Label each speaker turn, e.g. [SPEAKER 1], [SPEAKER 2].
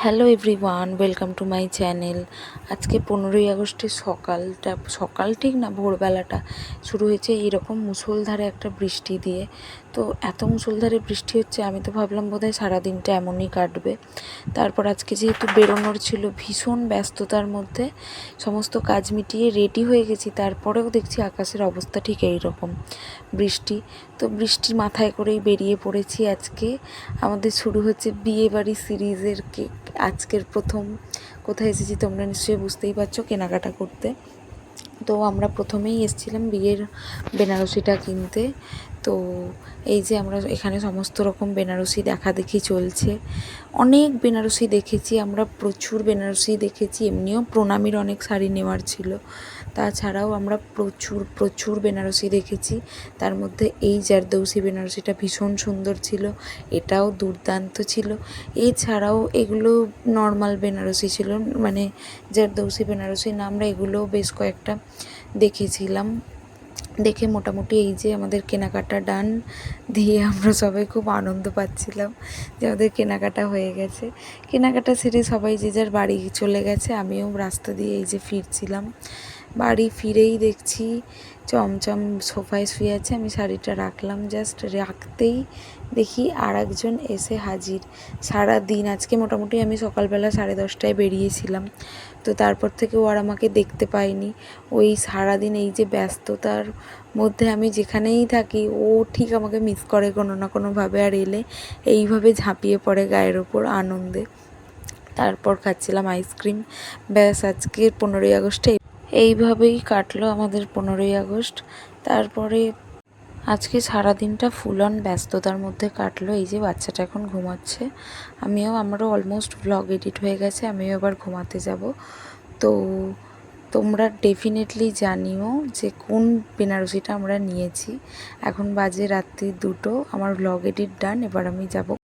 [SPEAKER 1] Hello everyone, welcome to my channel. আজকে 15ই আগস্টের সকাল ঠিক না, ভোরবেলাটা শুরু হয়েছে এইরকম মুষলধারে একটা বৃষ্টি দিয়ে। তো এত মুষলধারে বৃষ্টি হচ্ছে, আমি তো ভাবলাম বোধহয় সারাদিনটা এমনই কাটবে। তারপর আজকে যেহেতু বেরোনোর ছিল, ভীষণ ব্যস্ততার মধ্যে সমস্ত কাজ মিটিয়ে রেডি হয়ে গেছি, তারপরেও দেখছি আকাশের অবস্থা ঠিক এইরকম বৃষ্টি। তো বৃষ্টি মাথায় করেই বেরিয়ে পড়েছি। আজকে আমাদের শুরু হচ্ছে বিয়েবাড়ি সিরিজের আজকের প্রথম। কোথায় এসেছি তোমরা নিশ্চয়ই বুঝতেই পারছো, কেনাকাটা করতে। তো আমরা প্রথমেই এসেছিলাম বিয়ের বেনারসিটা কিনতে। তো এই যে আমরা এখানে সমস্ত রকম বেনারসি দেখাদেখি চলছে। অনেক বেনারসি দেখেছি আমরা, প্রচুর বেনারসি দেখেছি। এমনিও প্রণামীর অনেক শাড়ি নেওয়ার ছিল, তাছাড়াও আমরা প্রচুর প্রচুর বেনারসি দেখেছি। তার মধ্যে এই জারদৌসি বেনারসিটা ভীষণ সুন্দর ছিল, এটাও দুর্দান্ত ছিল। এছাড়াও এগুলো নর্মাল বেনারসি ছিল, মানে জারদৌসি বেনারসি না, আমরা এগুলোও বেশ কয়েকটা দেখেছিলাম। দেখে মোটামুটি এই যে আমাদের কেনাকাটা ডান দিয়ে আমরা সবাই খুব আনন্দ পাচ্ছিলাম যে আমাদের কেনাকাটা হয়ে গেছে। কেনাকাটা সেরে সবাই যে যার বাড়ি চলে গেছে, আমিও রাস্তা দিয়ে এই যে ফিরছিলাম। বাড়ি ফিরেই দেখছি চমচম সোফায় শুয়ে আছে, আমি শাড়িটা রাখলাম, জাস্ট রাখতেই দেখি আর একজন এসে হাজির। সারা দিন আজকে মোটামুটি আমি সকালবেলা 10:30টায় বেরিয়েছিলাম, তো তারপর থেকে ও আর আমাকে দেখতে পাইনি। ওই সারাদিন এই যে ব্যস্ততার মধ্যে আমি যেখানেই থাকি, ও ঠিক আমাকে মিস করে কোনো না কোনোভাবে, আর এলে এইভাবে ঝাঁপিয়ে পড়ে গায়ের ওপর আনন্দে। তারপর খাচ্ছিলাম আইসক্রিম। ব্যাস, আজকে 15ই আগস্টে এইভাবেই কাটলো আমাদের 15ই আগস্ট। তারপরে আজকে সারাদিনটা ফুল অন ব্যস্ততার মধ্যে কাটলো। এই যে বাচ্চাটা এখন ঘুমাচ্ছে, আমারও অলমোস্ট ভ্লগ এডিট হয়ে গেছে, আমিও এবার ঘুমাতে যাব। তো তোমরা ডেফিনেটলি জানিও যে কোন বেনারসিটা আমরা নিয়েছি। এখন বাজে রাত্রি 2টো, আমার ভ্লগ এডিট ডান, এবার আমি যাব